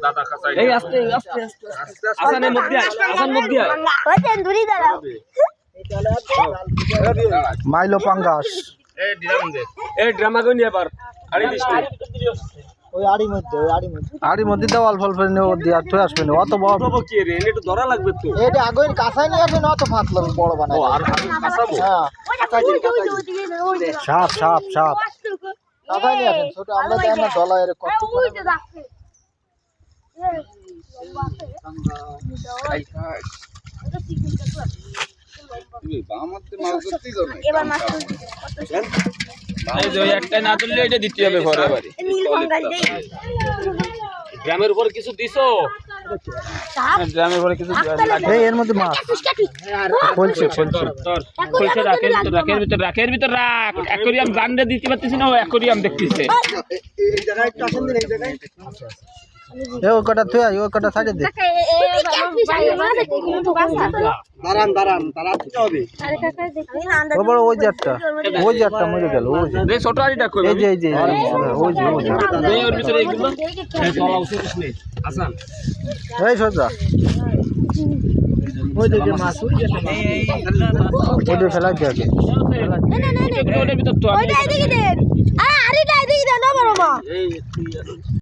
দাদা কাছে এই আস্তে আস্তে আস্তে আসানের মধ্যে আসান মধ্যে ওই তেন দূরে দাঁড়াও মাইলো পাঙ্গাস এই ডিরাম দে এই ড্রামা কই নিয়ে পার আড়ি দিস ওই আড়ির মধ্যে দাও অল্প অল্প নিয়ে দিয়ে তুই আসবে না অত বড় বাবা কি রে একটু ধরা লাগবে তো এটা আগে কাঁচাই নিয়ে আসবে না অত পাতলা বড় বানাই আর কাঁচাবো হ্যাঁ সাপ সাপ সাপ কাঁচাই নিয়ে আসেন ছোট আমরা দেন না দলা এর কত এবার মাছ এই যে একটা না তুললে এটা দিতে হবে ঘরে বাড়ি নীল ফাঙ্গাস দেই গ্রামের উপর কিছু দিছো গ্রামের উপরে কিছু এই এর মধ্যে মাছ বলছে তোর কইছে রাখের ভিতর রাখ অ্যাকোরিয়াম জানলে দিতে পারতেছ না ও অ্যাকোরিয়াম দেখতেছে এই জায়গায় টাসেন দিন এই জায়গায় এ ও কটা তুই ও কটা সাইডে দে দাঁড়ান দিতে হবে ও বড় ওই জাতটা মরে গেল ওই যে এই ছোট আড়িটা কই এই যে ওই এই ওর ভিতরে এগুলো এই তলা উঠে নেই আসান এই সোজা ওই যে মাছ ওই যে ফেলা দিয়ে ওটার ভিতর তো ওইটা এদিকে দেন আরে আরেটা এদিকে দেন না বড় মা